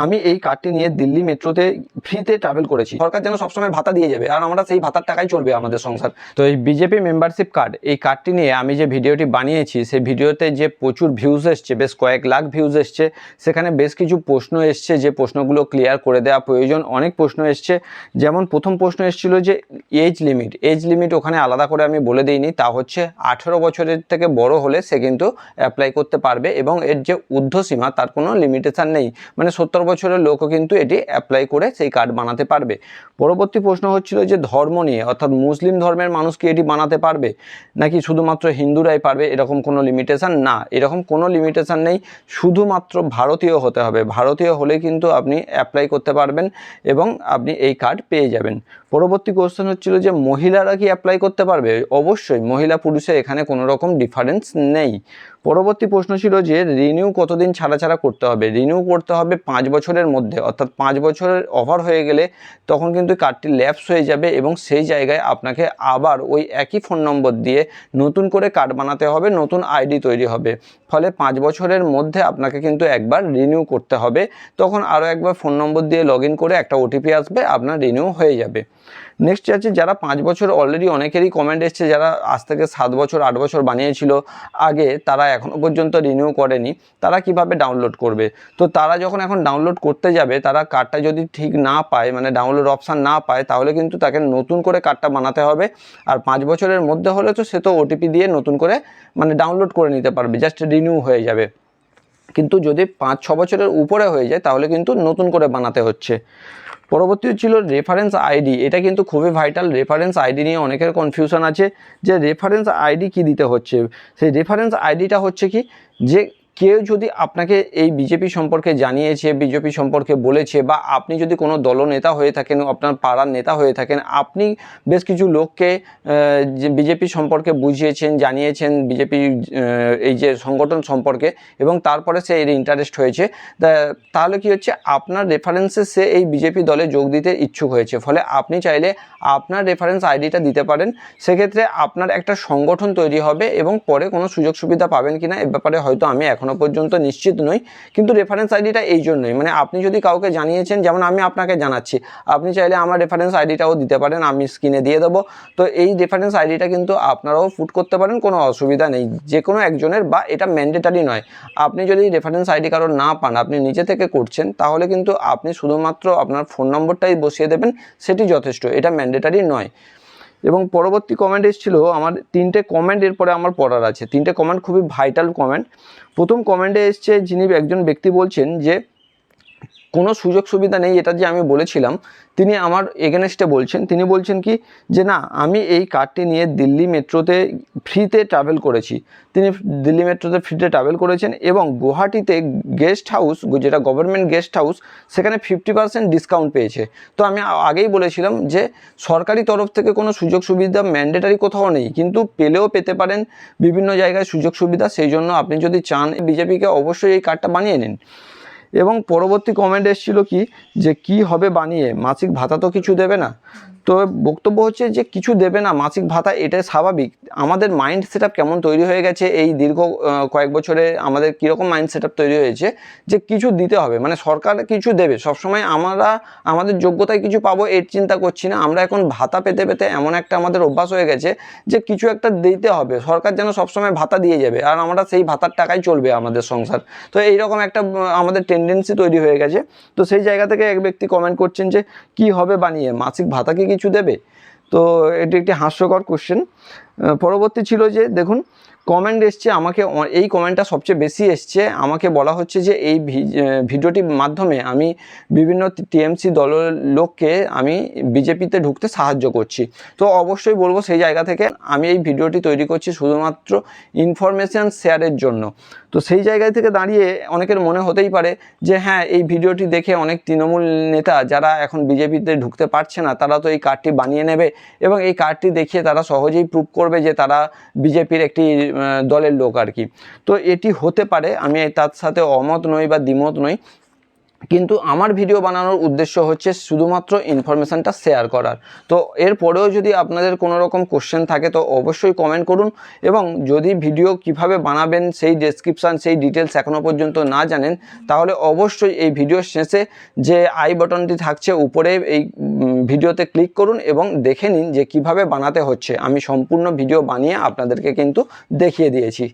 আমি এই কার্ডটি নিয়ে দিল্লি মেট্রোতে ফ্রিতে ট্রাভেল করেছি। সরকার যেন সবসময় ভাতা দিয়ে যাবে আর আমরা সেই ভাতার টাকায় চলবে আমাদের সংসার। তো এই বিজেপি মেম্বারশিপ কার্ড, এই কার্ডটি নিয়ে আমি যে ভিডিওটি বানিয়েছি সেই ভিডিওতে যে প্রচুর ভিউজ এসছে, বেশ কয়েক লাখ ভিউজ এসছে, সেখানে বেশ কিছু প্রশ্ন এসছে যে প্রশ্নগুলো ক্লিয়ার করে দেওয়া প্রয়োজন। অনেক প্রশ্ন এসছে, যেমন প্রথম প্রশ্ন এসেছিল যে এজ লিমিট ওখানে আলাদা করে আমি বলে দিইনি, তা হচ্ছে 18 বছরের থেকে বড় হলে সে কিন্তু অ্যাপ্লাই করতে পারবে এবং এর যে ঊর্ধ্বসীমা তার কোনো লিমিটেশান নেই, মানে 70 বছরের লোকও কিন্তু এটি অ্যাপ্লাই করে সেই কার্ড বানাতে পারবে। পরবর্তী প্রশ্ন হচ্ছিল যে ধর্ম নিয়ে, অর্থাৎ মুসলিম ধর্মের মানুষ কি এটি বানাতে পারবে নাকি শুধুমাত্র হিন্দুরাই পারবে, এরকম কোনো লিমিটেশান না, এরকম কোনো লিমিটেশান নেই, শুধুমাত্র ভারতীয় হতে হবে। ভারতীয় হলে কিন্তু আপনি অ্যাপ্লাই করতে পারবেন এবং আপনি এই কার্ড পেয়ে যাবেন। পরবর্তী কোশ্চেন হচ্ছিল যে মহিলারা কি অ্যাপ্লাই করতে পারবে? অবশ্যই, মহিলা পুরুষে এখানে কোনো রকম ডিফারেন্স নেই। পরবর্তী প্রশ্ন ছিল যে রিনিউ কতদিন ছাড়া ছাড়া করতে হবে? রিনিউ করতে হবে 5 বছরের মধ্যে, অর্থাৎ 5 বছরের ওভার হয়ে গেলে তখন কিন্তু কার্ডটি ল্যাপস হয়ে যাবে এবং সেই জায়গায় আপনাকে আবার ওই একই ফোন নম্বর দিয়ে নতুন করে কার্ড বানাতে হবে, নতুন আইডি তৈরি হবে। ফলে 5 বছরের মধ্যে আপনাকে কিন্তু একবার রিনিউ করতে হবে, তখন আরও একবার ফোন নম্বর দিয়ে লগ ইন করে একটা ওটিপি আসবে, আপনার রিনিউ হয়ে যাবে। নেক্সট আছে যারা 5 বছর, অলরেডি অনেকেরই কমেন্ট এসছে যারা আজ থেকে 7 বছর 8 বছর বানিয়েছিল আগে, তারা এখনও পর্যন্ত রিনিউ করেনি, তারা কিভাবে ডাউনলোড করবে? তো তারা যখন এখন ডাউনলোড করতে যাবে, তারা কার্ডটা যদি ঠিক না পায়, মানে ডাউনলোড অপশান না পায়, তাহলে কিন্তু তাকে নতুন করে কার্ডটা বানাতে হবে। আর 5 বছরের মধ্যে হলে তো সে তো ওটিপি দিয়ে নতুন করে মানে ডাউনলোড করে নিতে পারবে, জাস্ট রিনিউ হয়ে যাবে। কিন্তু যদি 5-6 বছরের উপরে হয়ে যায় তাহলে কিন্তু নতুন করে বানাতে হচ্ছে। পরবর্তী ছিল রেফারেন্স আইডি, এটা কিন্তু খুবই ভাইটাল। রেফারেন্স আইডি নিয়ে অনেকের কনফিউশন আছে যে রেফারেন্স আইডি কি দিতে হচ্ছে। সেই রেফারেন্স আইডিটা হচ্ছে কি, যে কেউ যদি আপনাকে এই বিজেপি সম্পর্কে জানিয়েছে, বিজেপি সম্পর্কে বলেছে, বা আপনি যদি কোনো দলনেতা হয়ে থাকেন, আপনার পাড়ার নেতা হয়ে থাকেন, আপনি বেশ কিছু লোককে যে বিজেপি সম্পর্কে বুঝিয়েছেন, জানিয়েছেন বিজেপি এই যে সংগঠন সম্পর্কে, এবং তারপরে সে এর ইন্টারেস্ট হয়েছে, তাহলে কি হচ্ছে, আপনার রেফারেন্সে সে এই বিজেপি দলে যোগ দিতে ইচ্ছুক হয়েছে। ফলে আপনি চাইলে আপনার রেফারেন্স আইডিটা দিতে পারেন। সেক্ষেত্রে আপনার একটা সংগঠন তৈরি হবে এবং পরে কোনো সুযোগ সুবিধা পাবেন কিনা এ ব্যাপারে হয়তো আমি এখনও পর্যন্ত নিশ্চিত নই, কিন্তু রেফারেন্স আইডিটা এই জন্যই, মানে আপনি যদি কাউকে জানিয়েছেন, যেমন আমি আপনাকে জানাচ্ছি, আপনি চাইলে আমার রেফারেন্স আইডিটাও দিতে পারেন, আমি স্ক্রিনে দিয়ে দেবো। তো এই রেফারেন্স আইডিটা কিন্তু আপনারাও পুট করতে পারেন, কোনো অসুবিধা নেই, যে কোনো একজনের, বা এটা ম্যান্ডেটারি নয়। আপনি যদি রেফারেন্স আইডি কারোর না পান, আপনি নিজে থেকে করছেন, তাহলে কিন্তু আপনি শুধুমাত্র আপনার ফোন নম্বরটাই বসিয়ে দেবেন, সেটি যথেষ্ট, এটা ম্যান্ডেটারি নয়। এবং পরবর্তী কমেন্ট এসেছিল আমার 3টে কমেন্ট, এরপরে আমার পড়ার আছে। 3টে কমেন্ট খুবই ভাইটাল কমেন্ট। প্রথম কমেন্টে এসছে, যিনি একজন ব্যক্তি বলছেন যে কোনো সুযোগ সুবিধা নেই, এটা যে আমি বলেছিলাম, তিনি আমার এগেনস্টে বলছেন। তিনি বলছেন কি, যে না, আমি এই কার্ডটি নিয়ে দিল্লি মেট্রোতে ফ্রিতে ট্রাভেল করেছি। তিনি দিল্লি মেট্রোতে ফ্রিতে ট্রাভেল করেছেন এবং গুয়াহাটিতে গেস্ট হাউস, যেটা গভর্নমেন্ট গেস্ট হাউস, সেখানে 50% ডিসকাউন্ট পেয়েছে। তো আমি আগেই বলেছিলাম যে সরকারি তরফ থেকে কোনো সুযোগ সুবিধা ম্যান্ডেটারি কোথাও নেই, কিন্তু পেলেও পেতে পারেন বিভিন্ন জায়গায় সুযোগ সুবিধা। সেই জন্য আপনি যদি চান বিজেপিকে, অবশ্যই এই কার্ডটা বানিয়ে নিন। এবং পরবর্তী কমেন্ট এসেছিল কি, যে কি হবে বানিয়ে, মাসিক ভাতা তো কিছু দেবে না। তো বক্তব্য হচ্ছে যে কিছু দেবে না মাসিক ভাতা, এটাই স্বাভাবিক। আমাদের মাইন্ড সেট আপ কেমন তৈরি হয়ে গেছে এই দীর্ঘ কয়েক বছরে, আমাদের কীরকম মাইন্ড সেট আপ তৈরি হয়েছে যে কিছু দিতে হবে, মানে সরকার কিছু দেবে, সবসময় আমরা আমাদের যোগ্যতায় কিছু পাবো এর চিন্তা করছি না। আমরা এখন ভাতা পেতে পেতে এমন একটা আমাদের অভ্যাস হয়ে গেছে যে কিছু একটা দিতে হবে, সরকার যেন সবসময় ভাতা দিয়ে যাবে আর আমরা সেই ভাতার টাকায় চলবে আমাদের সংসার। তো এইরকম একটা আমাদের টেন্ডেন্সি তৈরি হয়ে গেছে। তো সেই জায়গা থেকে এক ব্যক্তি কমেন্ট করছেন যে কি হবে বানিয়ে, মাসিক ভাতা কি কিছু দেবে? তো এটি একটি হাস্যকর কোশ্চেন। পরবর্তী ছিল যে দেখুন, কমেন্ট এসছে আমাকে, এই কমেন্টটা সবচেয়ে বেশি এসছে, আমাকে বলা হচ্ছে যে এই ভিডিওটির মাধ্যমে আমি বিভিন্ন টিএমসি দলের লোককে আমি বিজেপিতে ঢুকতে সাহায্য করছি। তো অবশ্যই বলবো, সেই জায়গা থেকে আমি এই ভিডিওটি তৈরি করছি শুধুমাত্র ইনফরমেশান শেয়ারের জন্য। তো সেই জায়গায় থেকে দাঁড়িয়ে অনেকের মনে হতেই পারে যে হ্যাঁ, এই ভিডিওটি দেখে অনেক তৃণমূল নেতা যারা এখন বিজেপিতে ঢুকতে পারছে না, তারা তো এই কার্ডটি বানিয়ে নেবে এবং এই কার্ডটি দেখিয়ে তারা সহজেই প্রুভ করবে যে তারা বিজেপির একটি দলের লোক আর কি। তো এটি হতে পারে, আমি তার সাথে অমত নই বা দ্বিমত নই। কিন্তু আমার ভিডিও বানানোর উদ্দেশ্য হচ্ছে শুধুমাত্র ইনফরমেশানটা শেয়ার করার। তো এরপরেও যদি আপনাদের কোনো রকম কোশ্চেন থাকে তো অবশ্যই কমেন্ট করুন, এবং যদি ভিডিও কিভাবে বানাবেন সেই ডেসক্রিপশান সেই ডিটেলস এখনও পর্যন্ত না জানেন, তাহলে অবশ্যই এই ভিডিওর শেষে যে আই বাটনটি থাকছে উপরে এই ভিডিওতে ক্লিক করুন এবং দেখে নিন যে কিভাবে বানাতে হচ্ছে। আমি সম্পূর্ণ ভিডিও বানিয়ে আপনাদেরকে কিন্তু দেখিয়ে দিয়েছি।